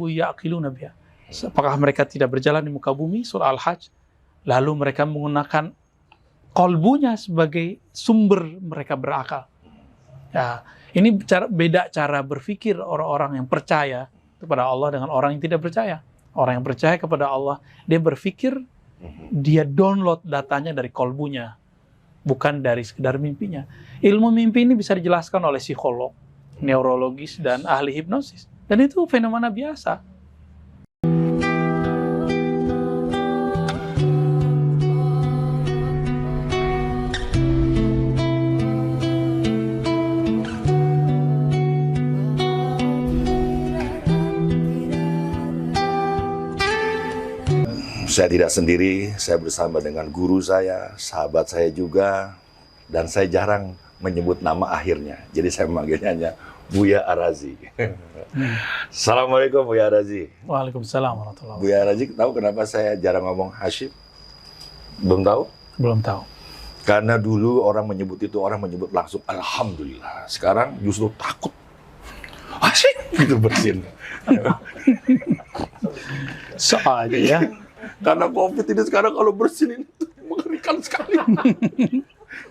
qalbu ya'qiluna biha. Apakah mereka tidak berjalan di muka bumi? Surah Al-Hajj. Lalu mereka menggunakan qalbunya sebagai sumber mereka berakal. Ya, ini beda cara berpikir orang-orang yang percaya kepada Allah dengan orang yang tidak percaya. Orang yang percaya kepada Allah, dia berpikir, dia download datanya dari qalbunya, bukan dari sekedar mimpinya. Ilmu mimpi ini bisa dijelaskan oleh psikolog, neurologis, dan ahli hipnosis. Dan itu fenomena biasa. Saya tidak sendiri, saya bersama dengan guru saya, sahabat saya juga, dan saya jarang menyebut nama akhirnya. Jadi saya memanggilnya hanya Buya Ar-Razi. Assalamualaikum Buya Ar-Razi. Waalaikumsalam warahmatullahi wabarakatuh. Buya Ar-Razi, tahu kenapa saya jarang ngomong Hashim? Belum tahu? Belum tahu. Karena dulu orang menyebut itu, orang menyebut langsung Alhamdulillah. Sekarang justru takut. Hashim! Gitu bersin. Soalnya ya. Karena COVID ini sekarang kalau bersin ini mengerikan sekali.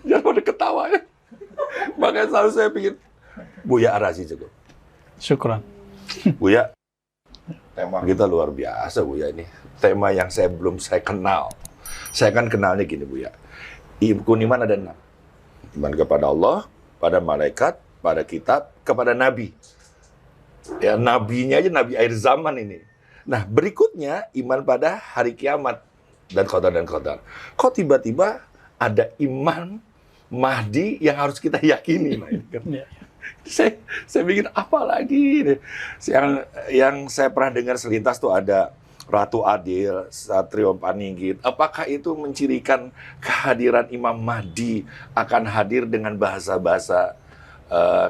Jangan pada ketawa ya. Makanya selalu saya pikir Buya Ar-Razi cukup. Syukran. Buya, tema kita luar biasa Buya ini. Tema yang belum saya kenal. Saya kan kenalnya gini Buya. Rukun iman ada 6. Iman kepada Allah, pada malaikat, pada kitab, kepada nabi. Ya nabinya aja nabi akhir zaman ini. Nah, berikutnya iman pada hari kiamat dan qadar. Kok tiba-tiba ada iman Mahdi yang harus kita yakini? Nah, ini kan. Saya bikin apa lagi? Yang saya pernah dengar selintas tuh ada Ratu Adil, Satrio Paninggit. Apakah itu mencirikan kehadiran Imam Mahdi akan hadir dengan bahasa-bahasa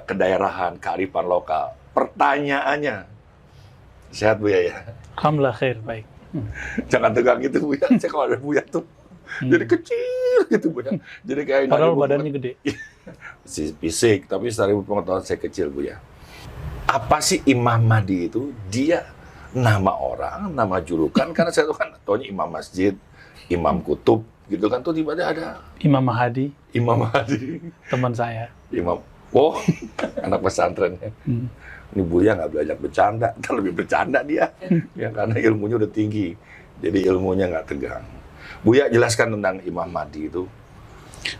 kedaerahan, kearifan lokal? Pertanyaannya, sehat Buya ya? Alhamdulillah khair, baik. Jangan tegang gitu Buya. Saya kalau ada Buya tuh jadi kecil gitu Buya. Jadi kayak padahal badannya gede. Fisik, tapi secara pengetahuan saya kecil Buya. Apa sih Imam Mahdi itu? Dia nama orang, nama julukan. Karena saya tuh kan taunya Imam Masjid, Imam Kutub, gitu kan tuh tiba-tiba ada Imam Mahdi. Imam Mahdi. Teman saya. Imam. Oh, anak pesantren ya. Ini Buya nggak belajar bercanda, lebih bercanda dia. Ya, karena ilmunya udah tinggi, jadi ilmunya nggak tegang. Buya jelaskan tentang Imam Mahdi itu.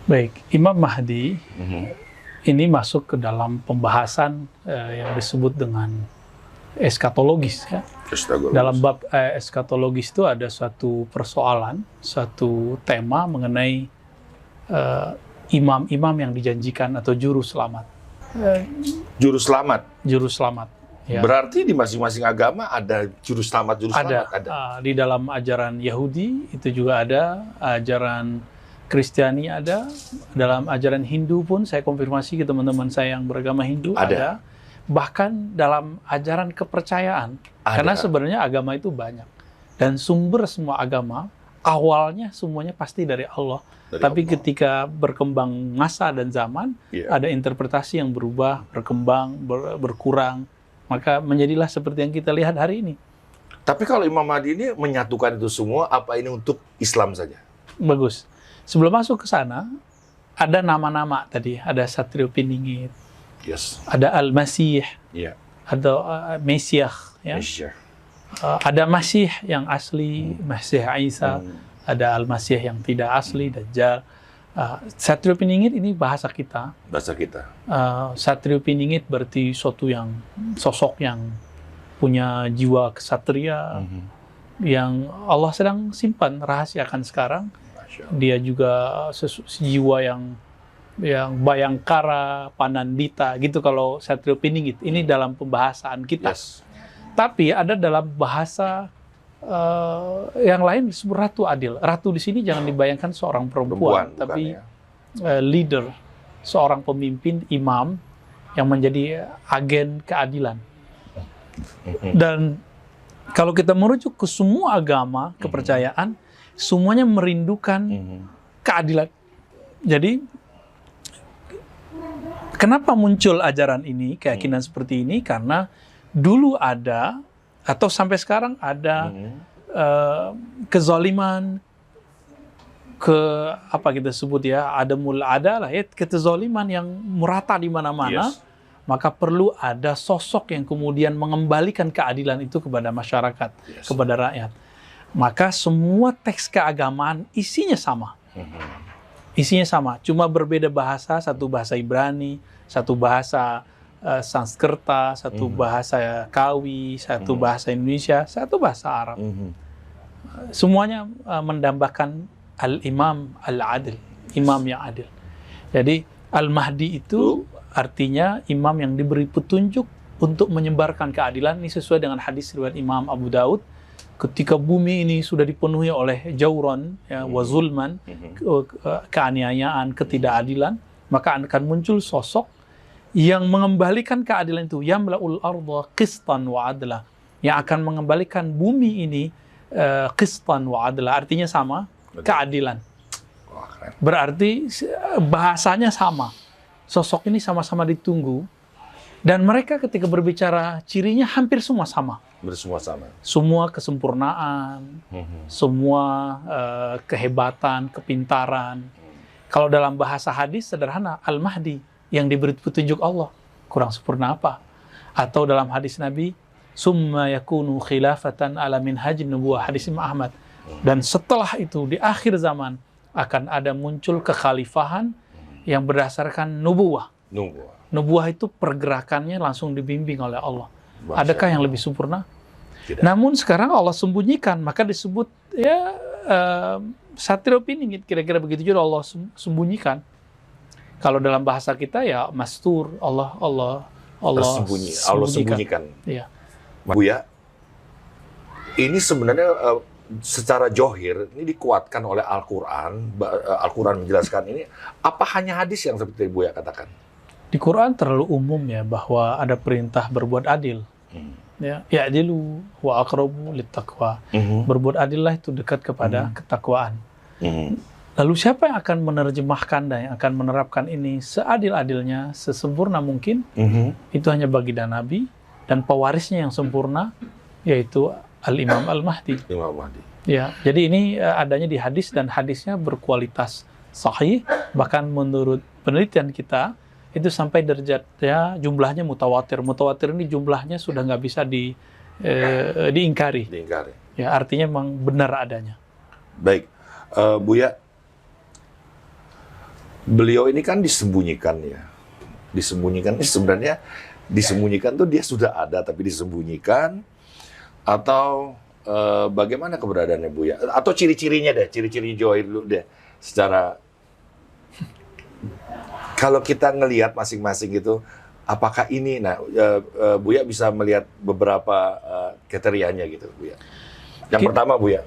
Baik, Imam Mahdi ini masuk ke dalam pembahasan yang disebut dengan eskatologis. Ya. Dalam bab eskatologis itu ada suatu persoalan, suatu tema mengenai imam-imam yang dijanjikan atau juru selamat. Juru selamat. Juru selamat. Ya. Berarti di masing-masing agama ada juru selamat. Ada. Di dalam ajaran Yahudi itu juga ada, ajaran Kristiani ada, dalam ajaran Hindu pun saya konfirmasi ke teman-teman saya yang beragama Hindu ada. Bahkan dalam ajaran kepercayaan. Ada. Karena sebenarnya agama itu banyak. Dan sumber semua agama awalnya semuanya pasti dari Allah. Tapi ketika berkembang masa dan zaman, ada interpretasi yang berubah, berkembang, berkurang. Maka menjadilah seperti yang kita lihat hari ini. Tapi kalau Imam Mahdi ini menyatukan itu semua, apa ini untuk Islam saja? Bagus. Sebelum masuk ke sana, ada nama-nama tadi. Ada Satrio Piningit, ada Al-Masih, ada Mesiah. Ya. Ada Masih yang asli, Masih Isa. Ada Al-Masih yang tidak asli, Dajjal. Satrio Piningit ini bahasa kita. Bahasa kita. Satrio Piningit berarti sosok yang punya jiwa kesatria, yang Allah sedang simpan, rahasiakan sekarang. Dia juga jiwa yang bayangkara, panandita, gitu kalau Satrio Piningit. Ini dalam pembahasan kita. Tapi ada dalam bahasa yang lain disebut Ratu Adil. Ratu di sini jangan dibayangkan seorang perempuan tapi leader, seorang pemimpin, imam yang menjadi agen keadilan. Dan kalau kita merujuk ke semua agama, kepercayaan, semuanya merindukan keadilan. Jadi kenapa muncul ajaran ini, keyakinan seperti ini? Karena dulu ada atau sampai sekarang ada kezaliman, apa kita sebut ya, adamul adalah ya, kezaliman yang merata di mana-mana. Maka perlu ada sosok yang kemudian mengembalikan keadilan itu kepada masyarakat, kepada rakyat. Maka semua teks keagamaan isinya sama. Isinya sama, cuma berbeda bahasa, satu bahasa Ibrani, satu bahasa Sanskerta, satu bahasa Kawi, satu bahasa Indonesia, satu bahasa Arab. Semuanya mendambakan al-imam al-adil, imam yang adil. Jadi Al-Mahdi itu artinya imam yang diberi petunjuk untuk menyebarkan keadilan. Ini sesuai dengan hadis riwayat Imam Abu Daud. Ketika bumi ini sudah dipenuhi oleh jauran, ya, wa zulman, keaniayaan, ketidakadilan, maka akan muncul sosok yang mengembalikan keadilan itu. Yamla'ul arda qistan wa adla. Yang akan mengembalikan bumi ini qistan wa adla. Artinya sama, keadilan. Berarti bahasanya sama. Sosok ini sama-sama ditunggu, dan mereka ketika berbicara cirinya hampir semua sama. Bersemua sama. Semua kesempurnaan, semua kehebatan, kepintaran. Kalau dalam bahasa hadis sederhana, Al-Mahdi yang diberi petunjuk Allah, kurang sempurna apa? Atau dalam hadis Nabi, summa yakunu khilafatan ala minhajin nubuwah, hadis Imam Ahmad. Dan setelah itu di akhir zaman akan ada muncul kekhalifahan yang berdasarkan nubuwah. Nubuwah itu pergerakannya langsung dibimbing oleh Allah. Adakah yang lebih sempurna? Tidak. Namun sekarang Allah sembunyikan, maka disebut ya satir opini, kira-kira begitu juga Allah sembunyikan. Kalau dalam bahasa kita ya mastur, Allah sembunyikan. Iya. Buya, ini sebenarnya secara johir ini dikuatkan oleh Al-Quran. Al-Quran menjelaskan ini. Apa hanya hadis yang seperti Buya katakan? Di Quran terlalu umum ya, bahwa ada perintah berbuat adil. Ya, ya'dilu wa aqrabu littaqwa. Berbuat adillah itu dekat kepada ketakwaan. Lalu siapa yang akan menerjemahkan dan yang akan menerapkan ini seadil-adilnya, sesempurna mungkin? Itu hanya baginda Nabi dan pewarisnya yang sempurna, yaitu Al-Imam Al-Mahdi. Imam Mahdi. Ya, jadi ini adanya di hadis, dan hadisnya berkualitas sahih. Bahkan menurut penelitian kita itu sampai derajatnya jumlahnya mutawatir. Mutawatir ini jumlahnya sudah nggak bisa diingkari. Ya, artinya memang benar adanya. Baik, Buya, beliau ini kan disembunyikan ya. Disembunyikan ini sebenarnya disembunyikan tuh dia sudah ada tapi disembunyikan. Atau bagaimana keberadaannya Buya? Atau ciri-cirinya deh, ciri-ciri johir dulu deh. Secara kalau kita ngelihat masing-masing itu, apakah ini? Nah, Buya bisa melihat beberapa kriterianya gitu, Buya. Yang pertama, Buya.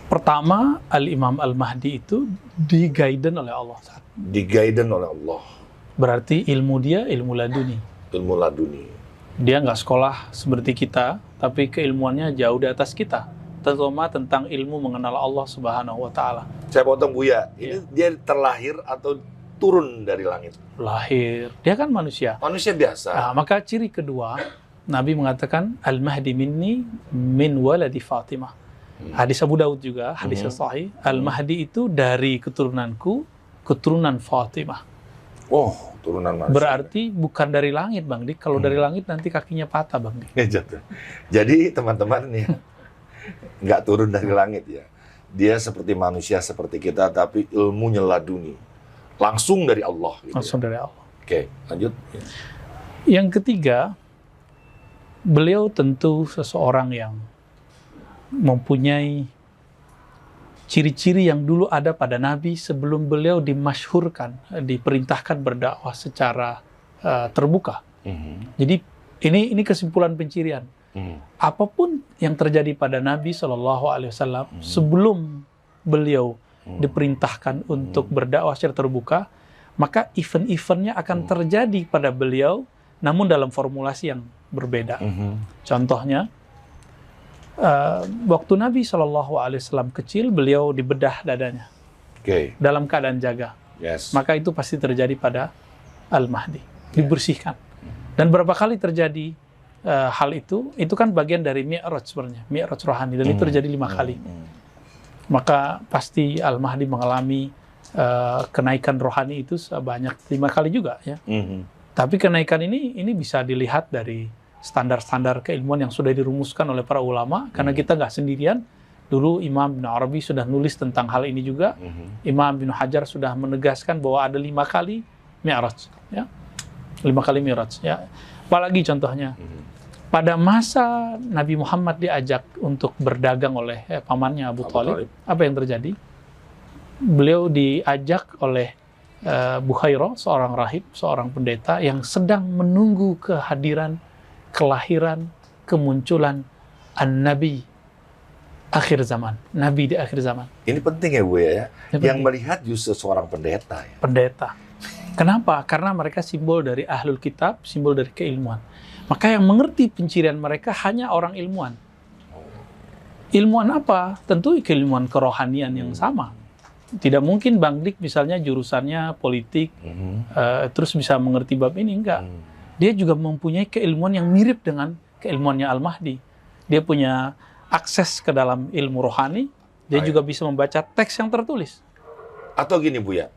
Pertama, Al-Imam Al-Mahdi itu di-guiden oleh Allah. Di-guiden oleh Allah. Berarti ilmu dia ilmu laduni. Ilmu laduni. Dia nggak sekolah seperti kita, tapi keilmuannya jauh di atas kita, terutama tentang ilmu mengenal Allah Subhanahu wa Ta'ala. Saya potong Buya, ini dia terlahir atau turun dari langit? Lahir, dia kan manusia. Manusia biasa. Nah, maka ciri kedua, Nabi mengatakan Al-Mahdi minni min waladi Fatimah. Hadis Abu Daud juga, hadis sahih. Al-Mahdi itu dari keturunanku, keturunan Fatimah. Oh, turunan manusia. Berarti bukan dari langit, Bang Dik. Kalau dari langit nanti kakinya patah, Bang Dik. Jadi teman-teman nih, nggak turun dari langit ya. Dia seperti manusia seperti kita, tapi ilmunya laduni. Langsung dari Allah. Gitu langsung ya. dari Allah. Oke, lanjut. Yang ketiga, beliau tentu seseorang yang mempunyai ciri-ciri yang dulu ada pada Nabi sebelum beliau dimasyhurkan, diperintahkan berdakwah secara terbuka. Jadi ini kesimpulan pencirian. Apapun yang terjadi pada Nabi SAW sebelum beliau diperintahkan untuk berdakwah secara terbuka, maka event-eventnya akan terjadi pada beliau, namun dalam formulasi yang berbeda. Contohnya, waktu Nabi SAW kecil, beliau dibedah dadanya dalam keadaan jaga. Maka itu pasti terjadi pada Al-Mahdi, dibersihkan. Dan berapa kali terjadi hal itu kan bagian dari Mi'raj sebenarnya, Mi'raj rohani, dan itu terjadi 5 kali. Maka pasti Al-Mahdi mengalami kenaikan rohani itu sebanyak 5 kali juga ya. Tapi kenaikan ini bisa dilihat dari standar-standar keilmuan yang sudah dirumuskan oleh para ulama, karena kita nggak sendirian. Dulu Imam Ibn Arabi sudah nulis tentang hal ini juga. Imam Ibn Hajar sudah menegaskan bahwa ada 5 kali Mi'raj, ya. 5 kali Mi'raj, ya. Apalagi contohnya, pada masa Nabi Muhammad diajak untuk berdagang oleh pamannya Abu Thalib, apa yang terjadi? Beliau diajak oleh Bukhairah, seorang rahib, seorang pendeta yang sedang menunggu kehadiran, kelahiran, kemunculan An-Nabi akhir zaman, Nabi di akhir zaman. Ini penting ya Bu ya, yang penting. melihat justru seorang pendeta ya. Pendeta. Kenapa? Karena mereka simbol dari ahlul kitab, simbol dari keilmuan. Maka yang mengerti pencirian mereka hanya orang ilmuwan. Ilmuwan apa? Tentu keilmuan kerohanian yang sama. Tidak mungkin Bang Dik misalnya jurusannya politik, terus bisa mengerti bab ini, enggak. Dia juga mempunyai keilmuan yang mirip dengan keilmuannya Al-Mahdi. Dia punya akses ke dalam ilmu rohani, dia juga bisa membaca teks yang tertulis. Atau gini Buya,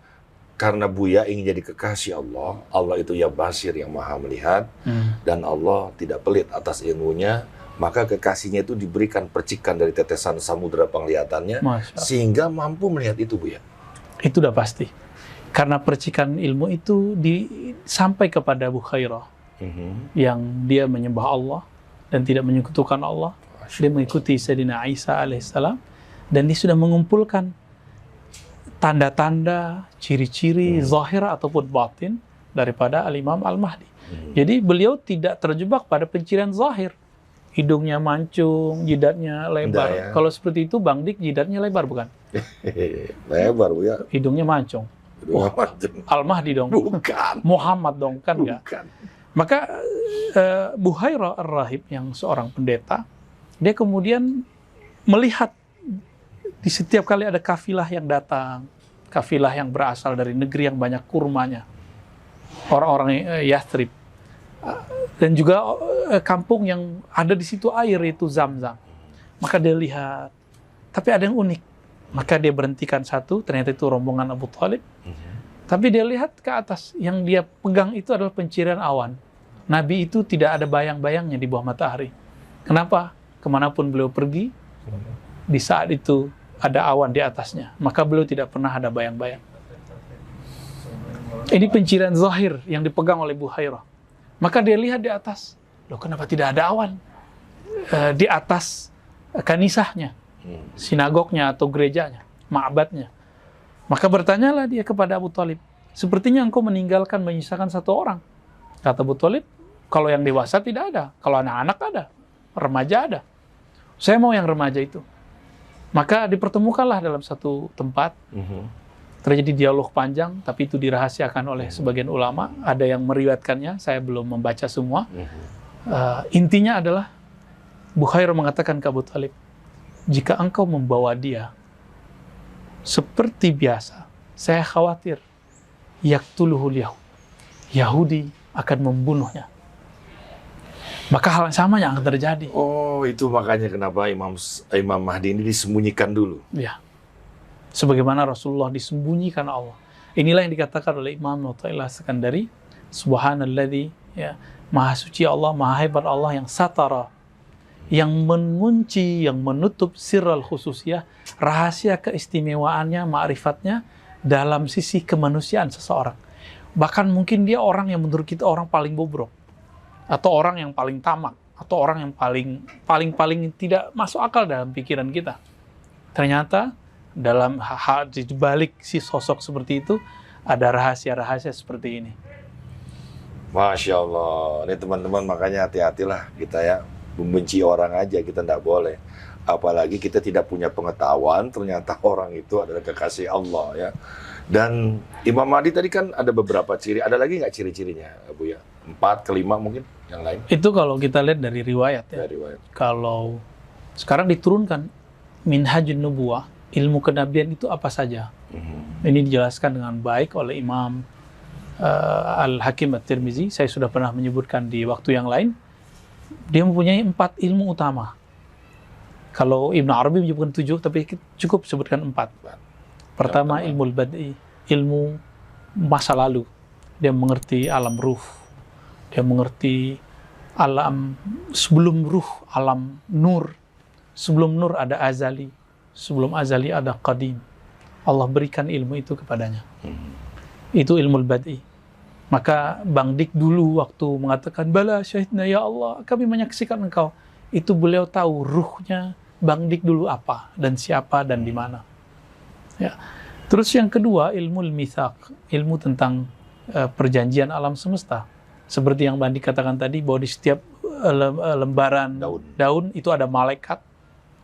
karena Buya ingin jadi kekasih Allah, Allah itu ya basir yang maha melihat, dan Allah tidak pelit atas ilmunya, maka kekasihnya itu diberikan percikan dari tetesan samudera penglihatannya, sehingga mampu melihat itu Buya. Itu udah pasti. Karena percikan ilmu itu sampai kepada Bukhairah, yang dia menyembah Allah dan tidak menyekutukan Allah. Dia mengikuti Sayyidina Isa alaihissalam, dan dia sudah mengumpulkan tanda-tanda, ciri-ciri zahir ataupun batin daripada Al-Imam Al-Mahdi. Jadi beliau tidak terjebak pada pencirian zahir. Hidungnya mancung, jidatnya lebar. Ya. Kalau seperti itu Bang Dik jidatnya lebar bukan? Lebar Bu ya. Hidungnya mancung. Al-Mahdi dong. Bukan. Muhammad dong, kan enggak? Bukan. Maka Bukhairah Ar-Rahib yang seorang pendeta, dia kemudian melihat di setiap kali ada kafilah yang datang, kafilah yang berasal dari negeri yang banyak kurmanya, orang-orang Yathrib, dan juga kampung yang ada di situ air itu Zam-Zam. Maka dia lihat, tapi ada yang unik. Maka dia berhentikan satu, ternyata itu rombongan Abu Thalib. Tapi dia lihat ke atas, yang dia pegang itu adalah pencirian awan. Nabi itu tidak ada bayang-bayangnya di bawah matahari. Kenapa? Kemanapun beliau pergi, di saat itu ada awan di atasnya, maka beliau tidak pernah ada bayang-bayang. Ini pencirian zahir yang dipegang oleh Bukhairah. Maka dia lihat di atas, loh kenapa tidak ada awan di atas kanisahnya, sinagognya atau gerejanya, ma'badnya. Maka bertanyalah dia kepada Abu Thalib, sepertinya engkau meninggalkan, menyisakan satu orang. Kata Abu Thalib, kalau yang dewasa tidak ada, kalau anak-anak ada, remaja ada. Saya mau yang remaja itu. Maka dipertemukanlah dalam satu tempat. Terjadi dialog panjang, tapi itu dirahasiakan oleh sebagian ulama. Ada yang meriwayatkannya, saya belum membaca semua. Intinya adalah, Bukhairah mengatakan ke Abu Thalib, jika engkau membawa dia seperti biasa, saya khawatir yaqtuluhul Yahud, Yahudi akan membunuhnya. Maka hal yang sama yang akan terjadi. Oh, itu makanya kenapa Imam Mahdi ini disembunyikan dulu. Ya. Sebagaimana Rasulullah disembunyikan Allah. Inilah yang dikatakan oleh Imam Nu'taillah Sekandari, Subhanalladzi, ya, Maha suci Allah, Maha hebat Allah yang satara, yang mengunci, yang menutup sirral khususiyah, rahasia keistimewaannya, ma'rifatnya dalam sisi kemanusiaan seseorang. Bahkan mungkin dia orang yang menurut kita orang paling bobrok, atau orang yang paling tamak, atau orang yang paling tidak masuk akal dalam pikiran kita. Ternyata dalam hal di balik si sosok seperti itu ada rahasia-rahasia seperti ini. Masya Allah, ini teman-teman makanya hati-hatilah kita ya, membenci orang aja kita tidak boleh. Apalagi kita tidak punya pengetahuan, ternyata orang itu adalah kekasih Allah ya. Dan Imam Mahdi tadi kan ada beberapa ciri, ada lagi nggak ciri-cirinya Bu ya? 4 ke 5 mungkin yang lain? Itu kalau kita lihat dari riwayat ya. Dari riwayat. Kalau sekarang diturunkan Minhajun Nubuwah, ilmu kenabian itu apa saja? Ini dijelaskan dengan baik oleh Imam Al-Hakim At-Tirmizi. Saya sudah pernah menyebutkan di waktu yang lain. dia mempunyai 4 ilmu utama. Kalau Ibnu Arabi menyebutkan 7, tapi cukup sebutkan 4. Pertama, ilmu bad'i, ilmu masa lalu. Dia mengerti alam ruh. Dia mengerti alam sebelum ruh, alam nur. Sebelum nur ada azali. Sebelum azali ada qadim. Allah berikan ilmu itu kepadanya. Itu ilmu bad'i. Maka Bang Dik dulu waktu mengatakan, bala syahidna ya Allah, kami menyaksikan engkau. Itu beliau tahu ruhnya Bang Dik dulu apa, dan siapa, dan di mana. Ya. Terus yang kedua, ilmu mitsaq, ilmu tentang perjanjian alam semesta. Seperti yang Bang Dik katakan tadi, bahwa di setiap lembaran daun itu ada malaikat.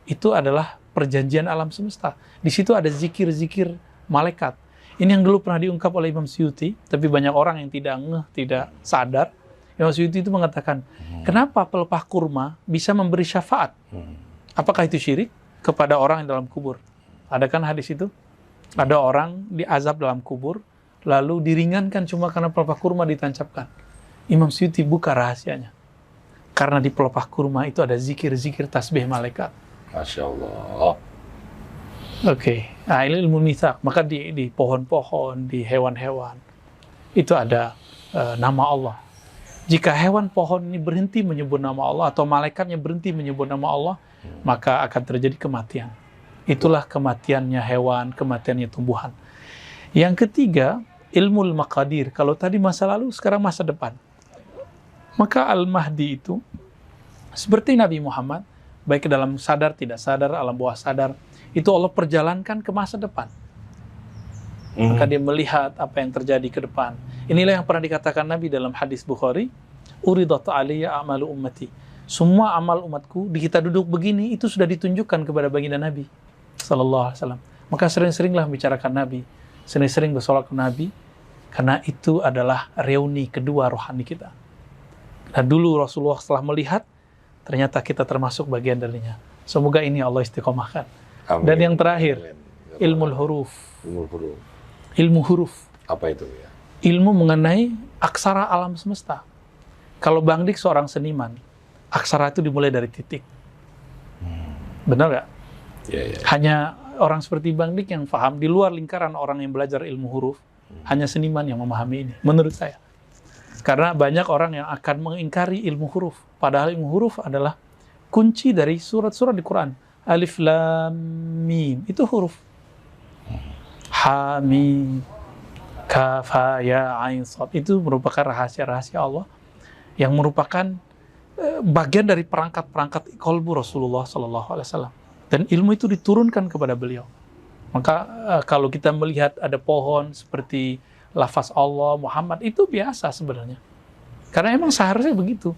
Itu adalah perjanjian alam semesta. Di situ ada zikir-zikir malaikat. Ini yang dulu pernah diungkap oleh Imam Suyuti, tapi banyak orang yang tidak ngeh, tidak sadar. Imam Suyuti itu mengatakan, kenapa pelepah kurma bisa memberi syafaat? Apakah itu syirik kepada orang yang dalam kubur? Ada kan hadis itu? Ada orang diazab dalam kubur, lalu diringankan cuma karena pelepah kurma ditancapkan. Imam Suyuti buka rahasianya. Karena di pelepah kurma itu ada zikir-zikir tasbih malaikat. Masya Allah. Oke, nah ini ilmu mitsaq. Maka di pohon-pohon, di hewan-hewan, itu ada nama Allah. Jika hewan pohon ini berhenti menyebut nama Allah, atau malaikatnya berhenti menyebut nama Allah, maka akan terjadi kematian. Itulah kematiannya hewan, kematiannya tumbuhan. Yang ketiga, ilmu maqadir. Kalau tadi masa lalu, sekarang masa depan. Maka Al-Mahdi itu, seperti Nabi Muhammad, baik dalam sadar, tidak sadar, alam bawah sadar, itu Allah perjalankan ke masa depan. Maka dia melihat apa yang terjadi ke depan. Inilah yang pernah dikatakan Nabi dalam hadis Bukhari, uridat aliyya a'malu ummati. Semua amal umatku, di kita duduk begini, itu sudah ditunjukkan kepada baginda Nabi sallallahu alaihi wasallam. Maka sering-seringlah membicarakan Nabi, sering-sering bersolat ke Nabi, karena itu adalah reuni kedua rohani kita. Nah dulu Rasulullah setelah melihat, ternyata kita termasuk bagian darinya. Semoga ini Allah istiqomahkan. Amin. Dan yang terakhir, ilmu huruf. Ilmu huruf. Apa itu ya? Ilmu mengenai aksara alam semesta. Kalau Bang Dik seorang seniman, aksara itu dimulai dari titik. Benar nggak? Ya. Hanya orang seperti Bang Dik yang paham, di luar lingkaran orang yang belajar ilmu huruf, hanya seniman yang memahami ini, menurut saya. Karena banyak orang yang akan mengingkari ilmu huruf. Padahal ilmu huruf adalah kunci dari surat-surat di Quran. Alif, Lam, Mim. Itu huruf. Ha, Mim, Kaf, Ha, Ya, Ain, Shad. Itu merupakan rahasia-rahasia Allah yang merupakan bagian dari perangkat-perangkat qalbu Rasulullah SAW. Dan ilmu itu diturunkan kepada beliau. Maka kalau kita melihat ada pohon seperti lafaz Allah, Muhammad, itu biasa sebenarnya. Karena emang seharusnya begitu.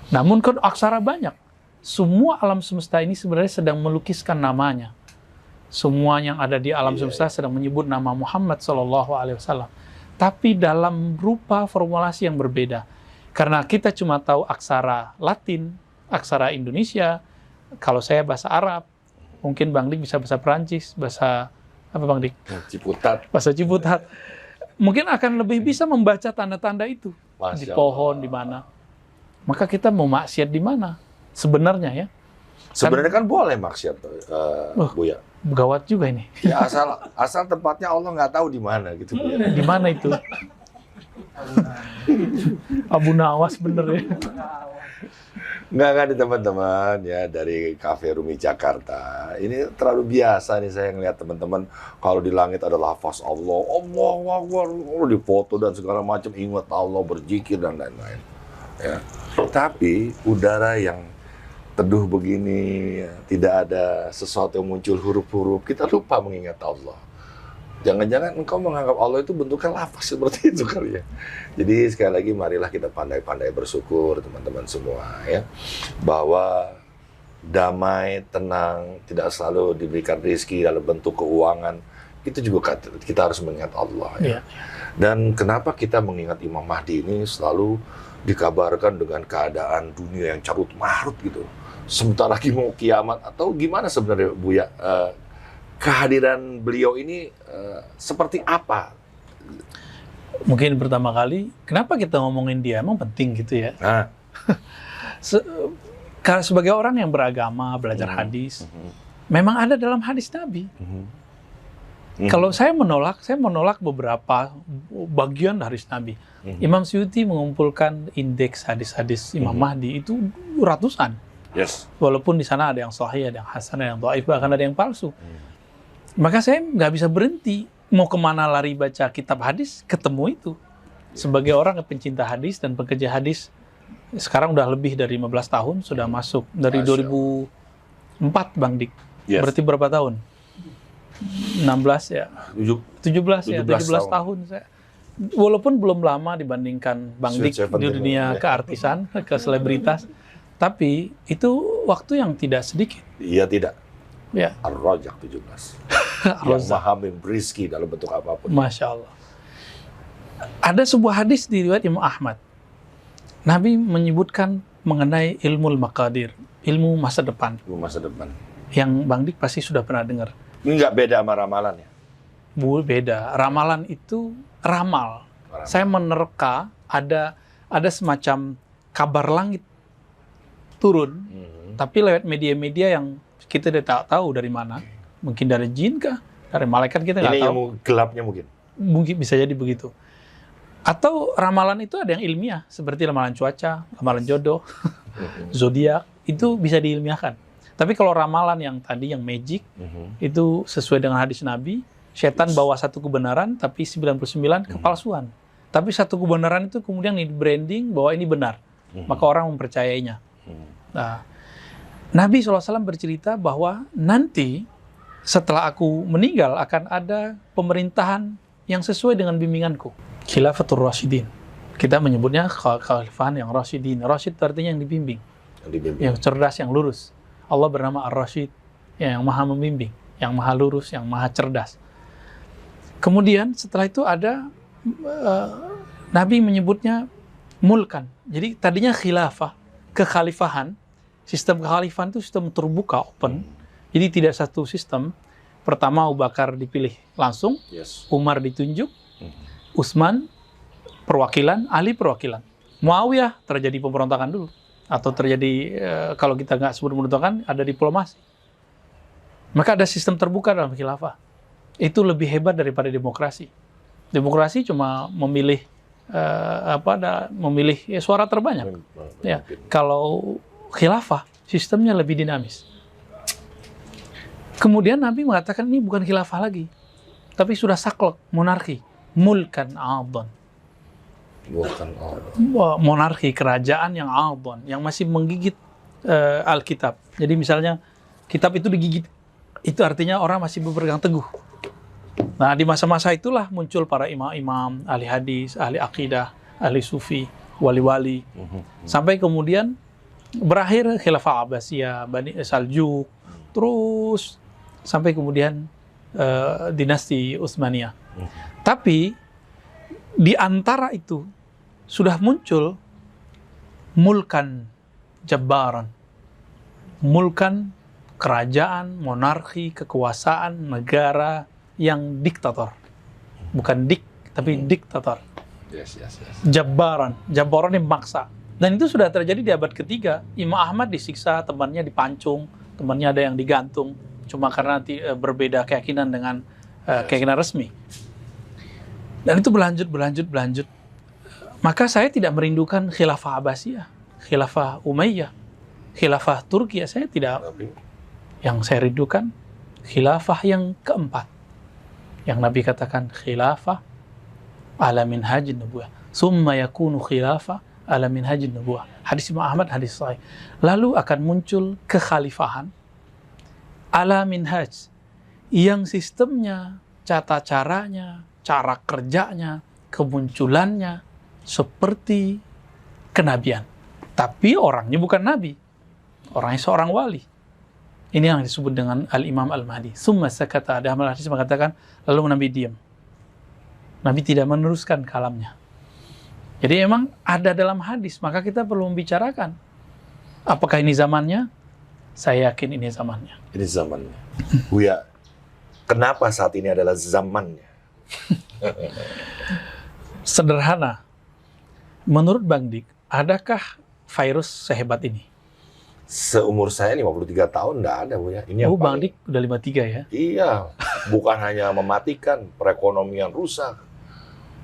Namun kan aksara banyak. Semua alam semesta ini sebenarnya sedang melukiskan namanya. Semua yang ada di alam semesta sedang menyebut nama Muhammad SAW. Tapi dalam rupa formulasi yang berbeda. Karena kita cuma tahu aksara Latin, aksara Indonesia. Kalau saya bahasa Arab, mungkin Bang Dik bisa bahasa Perancis, bahasa apa Bang Dik? Ciputat. Bahasa Ciputat. Mungkin akan lebih bisa membaca tanda-tanda itu. Di pohon, di mana. Maka kita mau maksiat di mana? Sebenarnya ya. Sebenarnya kan boleh maksiat, Buya. Gawat juga ini. Ya, asal tempatnya Allah nggak tahu di mana gitu. Buya. Di mana itu? Abu Nawas bener ya. Nggak kan teman-teman ya dari Cafe Rumi Jakarta. Ini terlalu biasa nih saya ngeliat teman-teman kalau di langit ada lafaz Allah, Allahu Akbar, dipoto dan segala macam, ingat Allah, berzikir dan lain-lain. Ya. Tapi udara yang teduh begini, ya, tidak ada sesuatu yang muncul huruf-huruf, kita lupa mengingat Allah. Jangan-jangan engkau menganggap Allah itu bentuknya lafaz seperti itu kali ya. Jadi sekali lagi marilah kita pandai-pandai bersyukur teman-teman semua ya. Bahwa damai, tenang, tidak selalu diberikan rezeki dalam bentuk keuangan. Itu juga kita harus mengingat Allah ya. Dan kenapa kita mengingat Imam Mahdi ini selalu dikabarkan dengan keadaan dunia yang carut marut gitu. Sebentar lagi mau kiamat atau gimana sebenarnya Buya? Kehadiran beliau ini seperti apa? Mungkin pertama kali, kenapa kita ngomongin dia? Emang penting gitu ya? Sebagai orang yang beragama, belajar hadis, memang ada dalam hadis Nabi. Kalau saya menolak beberapa bagian hadis Nabi. Imam Suyuti mengumpulkan indeks hadis-hadis Imam Mahdi itu ratusan. Yes. Walaupun di sana ada yang sahih, ada yang hasan, ada yang dhaif, bahkan ada yang palsu. Maka saya nggak bisa berhenti. Mau kemana lari baca kitab hadis, ketemu itu. Sebagai orang yang pencinta hadis dan pekerja hadis, sekarang udah lebih dari 15 tahun, sudah masuk. Dari 2004, Bang Dik. Yes. Berarti berapa tahun? 16 ya? 17 ya, 17 tahun. Walaupun belum lama dibandingkan Bang Dik di dunia keartisan, ke selebritas. Tapi itu waktu yang tidak sedikit. Iya tidak. Ya. Ar-Rajak 17. Yang maha memberi dalam bentuk apapun. Masya Allah. Ada sebuah hadis di riwayat Imam Ahmad. Nabi menyebutkan mengenai ilmu maqadir, ilmu masa depan. Ilmu masa depan. Yang Bang Dik pasti sudah pernah dengar. Ini nggak beda sama ramalan ya? Beda. Ramalan itu ramal. Saya menerka ada semacam kabar langit turun, tapi lewat media-media yang kita tidak tahu dari mana. Mungkin dari jin kah? Dari malaikat kita nggak tahu. Ini yang gelapnya mungkin? Mungkin bisa jadi begitu. Atau ramalan itu ada yang ilmiah, seperti ramalan cuaca, ramalan jodoh, zodiak, itu bisa diilmiahkan. Tapi kalau ramalan yang tadi, yang magic, itu sesuai dengan hadis Nabi, setan bawa satu kebenaran, tapi 99 kepalsuan. Tapi satu kebenaran itu kemudian di-branding bahwa ini benar. Maka orang mempercayainya. Nah, Nabi SAW bercerita bahwa nanti setelah aku meninggal akan ada pemerintahan yang sesuai dengan bimbinganku. Khilafatul Rasyidin. Kita menyebutnya khalifahan yang Rasyidin. Rasyid itu artinya yang dibimbing. Yang cerdas, yang lurus. Allah bernama Ar-Rasyid, yang maha membimbing, yang maha lurus, yang maha cerdas. Kemudian setelah itu ada Nabi menyebutnya mulkan. Jadi tadinya khilafah, kekhalifahan. Sistem kekhalifahan itu sistem terbuka, open. Jadi tidak satu sistem. Pertama Abu Bakar dipilih langsung, Umar ditunjuk, Utsman perwakilan, Ali perwakilan. Muawiyah terjadi pemberontakan dulu. Atau terjadi, kalau kita nggak sebut pemberontakan, ada diplomasi. Maka ada sistem terbuka dalam khilafah. Itu lebih hebat daripada demokrasi. Demokrasi cuma memilih memilih suara terbanyak. Ya, kalau khilafah sistemnya lebih dinamis. Kemudian Nabi mengatakan ini bukan khilafah lagi, tapi sudah saklek, monarki, mulkan adhan. Monarki, kerajaan yang adhan, yang masih menggigit Alkitab. Jadi misalnya kitab itu digigit, itu artinya orang masih berpegang teguh. Nah, di masa-masa itulah muncul para imam-imam, ahli hadis, ahli akidah, ahli sufi, wali-wali. Sampai kemudian berakhir Khilafah Abbasiyah, Bani Saljuk, terus sampai kemudian dinasti Utsmaniyah. Tapi di antara itu sudah muncul mulkan jabbaran. Mulkan kerajaan, monarki, kekuasaan, negara yang diktator. Bukan tapi diktator. Jabbaran yang memaksa. Dan itu sudah terjadi di abad ketiga. Imam Ahmad disiksa, temannya dipancung, temannya ada yang digantung, cuma karena berbeda keyakinan dengan keyakinan resmi. Dan itu berlanjut. Maka saya tidak merindukan khilafah Abbasiyah, khilafah Umayyah, khilafah Turki, saya tidak. Yang saya rindukan khilafah yang keempat. Yang Nabi katakan khilafah ala minhajin nubuwah. Summa yakunu khilafah ala minhajin nubuwah. Hadis Imam Ahmad, hadis sahih. Lalu akan muncul kekhalifahan ala minhaj, yang sistemnya, tata caranya, cara kerjanya, kemunculannya seperti kenabian. Tapi orangnya bukan nabi. Orangnya seorang wali. Ini yang disebut dengan Al-Imam Al-Mahdi. Summa sakata, ada hadis mengatakan, lalu Nabi diam. Nabi tidak meneruskan kalamnya. Jadi memang ada dalam hadis, maka kita perlu membicarakan. Apakah ini zamannya? Saya yakin ini zamannya. Ini zamannya. Buya, kenapa saat ini adalah zamannya? Sederhana. Menurut Bang Dik, adakah virus sehebat ini? Seumur saya 53 tahun nggak ada, Bu ya. Ini yang Bang paling... Dik udah 53 ya? Iya, bukan hanya mematikan, perekonomian rusak.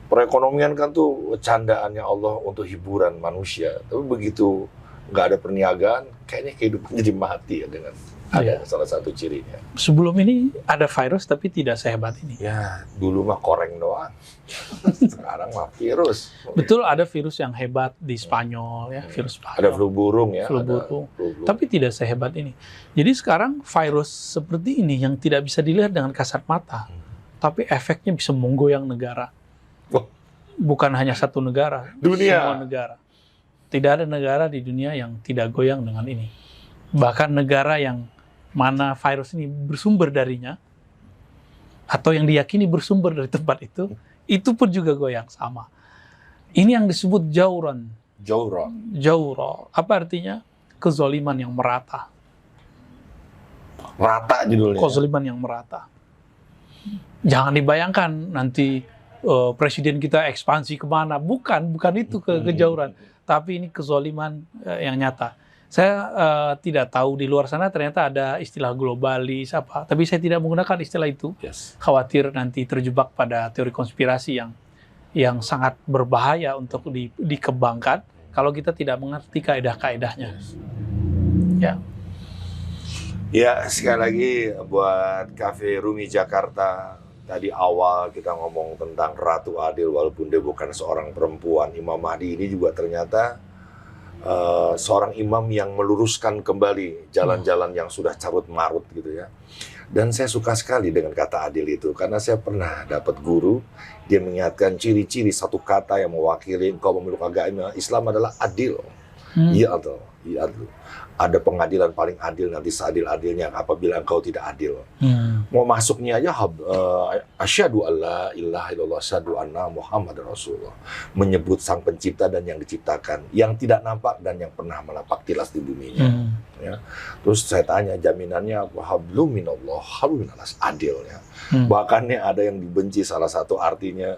Perekonomian kan tuh candaannya Allah untuk hiburan manusia. Tapi begitu nggak ada perniagaan, kayaknya kehidupan jadi mati ya dengan ada salah satu cirinya. Sebelum ini ada virus tapi tidak sehebat ini. Ya, dulu mah koreng doang. Sekarang mah virus. Betul, ada virus yang hebat di Spanyol ya, virus Spanyol. Ada flu burung ya. Flu burung. Tapi tidak sehebat ini. Jadi sekarang virus seperti ini yang tidak bisa dilihat dengan kasat mata, tapi efeknya bisa menggoyang negara. Bukan hanya satu negara, dunia. Semua negara. Tidak ada negara di dunia yang tidak goyang dengan ini. Bahkan negara yang mana virus ini bersumber darinya, atau yang diyakini bersumber dari tempat itu pun juga goyang sama. Ini yang disebut jauron. Jauro. Apa artinya? Kezaliman yang merata. Rata judulnya. Kezaliman yang merata. Jangan dibayangkan nanti presiden kita ekspansi kemana. Bukan itu kejauran. Tapi ini kezaliman yang nyata. Saya tidak tahu di luar sana ternyata ada istilah globalis apa, tapi saya tidak menggunakan istilah itu. Khawatir nanti terjebak pada teori konspirasi yang sangat berbahaya untuk dikembangkan kalau kita tidak mengerti kaedah-kaedahnya. Ya, sekali lagi buat Cafe Rumi Jakarta, tadi awal kita ngomong tentang Ratu Adil, walaupun dia bukan seorang perempuan, Imam Mahdi ini juga ternyata seorang imam yang meluruskan kembali jalan-jalan yang sudah carut marut gitu ya. Dan saya suka sekali dengan kata adil itu, karena saya pernah dapat guru, dia mengingatkan ciri-ciri satu kata yang mewakili engkau memeluk agama Islam adalah adil. Ya adil, ya adil. Ada pengadilan paling adil nanti seadil-adilnya apabila engkau tidak adil. Mau masuknya aja asyhadu alla ilaha illallah asyhadu anna muhammadar rasulullah. Menyebut sang pencipta dan yang diciptakan, yang tidak nampak dan yang pernah menapak tilas di buminya. Ya. Terus saya tanya jaminannya apa? Hablum minallah, hablum minanas, adil ya. Bahkan ada yang dibenci, salah satu artinya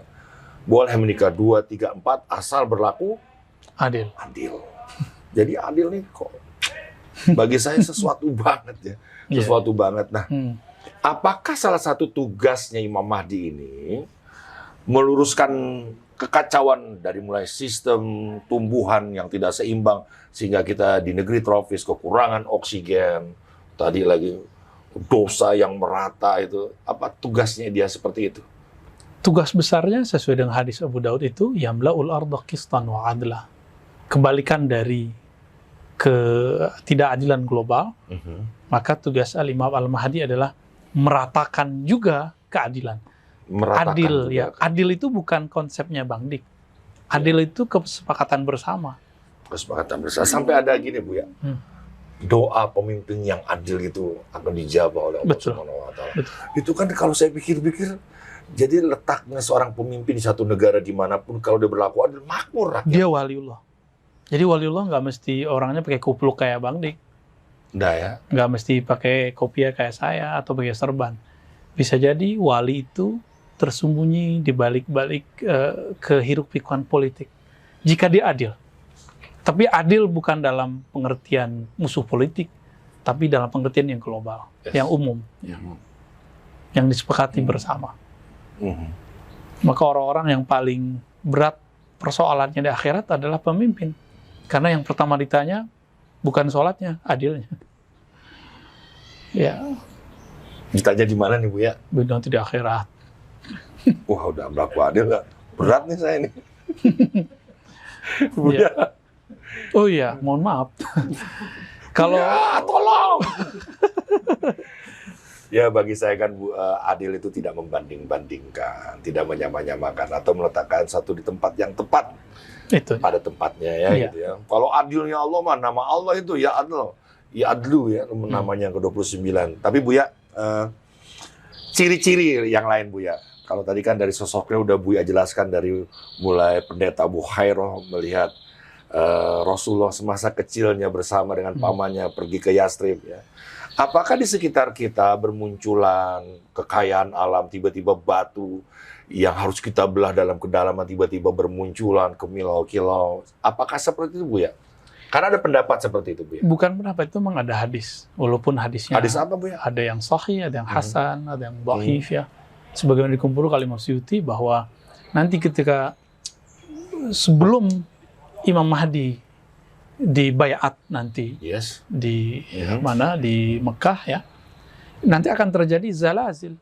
boleh menikah 2, 3, 4 asal berlaku adil. Jadi adil nih kok bagi saya sesuatu banget ya. Sesuatu banget. Nah, apakah salah satu tugasnya Imam Mahdi ini meluruskan kekacauan dari mulai sistem tumbuhan yang tidak seimbang sehingga kita di negeri tropis kekurangan oksigen, tadi lagi dosa yang merata itu, apa tugasnya dia seperti itu? Tugas besarnya sesuai dengan hadis Abu Daud itu yamla'ul arda qistan wa adla. Kebalikan dari ketidakadilan global, maka tugas Al-Imam Al-Mahdi adalah meratakan juga keadilan. Adil ya. Adil itu bukan konsepnya Bang Dik. Adil itu kesepakatan bersama. Kesepakatan bersama. Sampai ada gini Bu ya. Doa pemimpin yang adil itu akan dijawab oleh Allah Subhanahu wa taala. Itu kan kalau saya pikir-pikir, jadi letaknya seorang pemimpin di satu negara dimanapun kalau dia berlaku adil, makmur rakyat. Dia waliullah. Jadi waliullah nggak mesti orangnya pakai kupluk kayak Bang Dik. Nggak ya? Nggak mesti pakai kopiah kayak saya atau pakai serban. Bisa jadi wali itu tersembunyi di balik-balik kehiruk-pikuan politik. Jika dia adil. Tapi adil bukan dalam pengertian musuh politik, tapi dalam pengertian yang global, yang umum. Yang disepakati bersama. Maka orang-orang yang paling berat persoalannya di akhirat adalah pemimpin. Karena yang pertama ditanya bukan sholatnya, adilnya. Ya. Ditanya di mana nih Bu ya? Nanti di akhirat. Wah udah berlaku adil nggak? Berat nih saya nih. Bu ya. Oh iya, mohon maaf. Kalau ya, tolong. Ya bagi saya kan Bu, adil itu tidak membanding-bandingkan, tidak menyamakan atau meletakkan satu di tempat yang tepat. Itu pada tempatnya ya, gitu ya. Kalau adilnya Allah mah nama Allah itu ya adil, ya adlu ya namanya yang ke-29. Tapi Bu ya, ciri-ciri yang lain Bu ya. Kalau tadi kan dari sosoknya udah Bu ya jelaskan dari mulai pendeta Abu Hurairah melihat Rasulullah semasa kecilnya bersama dengan pamannya pergi ke Yastrib ya. Apakah di sekitar kita bermunculan kekayaan alam, tiba-tiba batu yang harus kita belah dalam kedalaman tiba-tiba bermunculan kemilau-kilau? Apakah seperti itu Bu ya? Karena ada pendapat seperti itu, Bu ya. Bukan pendapat, itu memang ada hadis. Walaupun hadisnya Hadis apa, Bu ya? ada yang sahih, ada yang hasan, ada yang dhaif ya. Sebagaimana dikumpulkan oleh Imam Suyuti bahwa nanti ketika sebelum Imam Mahdi di Baiat nanti Yes. di mana di Mekah ya, nanti akan terjadi zalazil,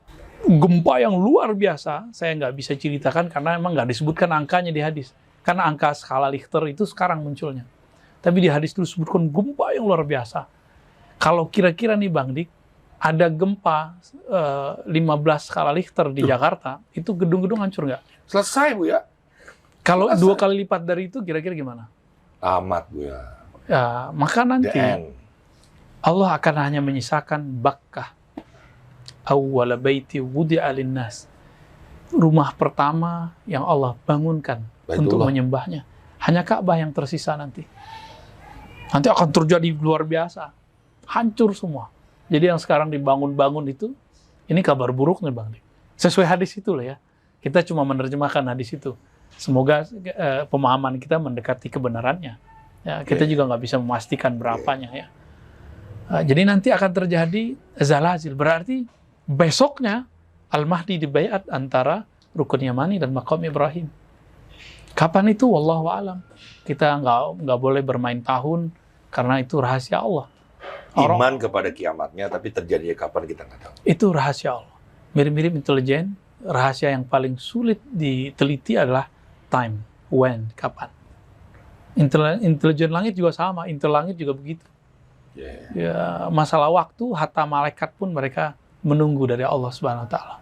gempa yang luar biasa. Saya nggak bisa ceritakan karena emang nggak disebutkan angkanya di hadis. Karena angka skala Richter itu sekarang munculnya. Tapi di hadis itu disebutkan gempa yang luar biasa. Kalau kira-kira nih Bang Dik, ada gempa 15 skala Richter di Jakarta, itu gedung-gedung hancur nggak? Selesai, Bu ya. Kalau 2 kali lipat dari itu, kira-kira gimana? Amat, Bu ya. Ya, maka nanti The end. Allah akan hanya menyisakan Bakkah. Awwala baiti wudi'a linnas. Rumah pertama yang Allah bangunkan untuk Baitullah. menyembahnya. Hanya Ka'bah yang tersisa nanti. Nanti akan terjadi luar biasa. Hancur semua. Jadi yang sekarang dibangun-bangun itu, ini kabar buruk nih Bang. Sesuai hadis itu lah ya. Kita cuma menerjemahkan hadis itu. Semoga pemahaman kita mendekati kebenarannya. Ya, kita juga nggak bisa memastikan berapanya ya. Jadi nanti akan terjadi zalazil. Berarti besoknya Al-Mahdi dibaiat antara Rukun Yamani dan Maqam Ibrahim. Kapan itu? Wallahu a'lam. Kita nggak boleh bermain tahun karena itu rahasia Allah. Iman kepada kiamatnya, tapi terjadinya kapan kita nggak tahu. Itu rahasia Allah. Mirip-mirip intelijen, rahasia yang paling sulit diteliti adalah time, when, kapan. Intelijen langit juga sama, intel langit juga begitu. Ya, masalah waktu, hatta malaikat pun mereka menunggu dari Allah Subhanahu wa taala.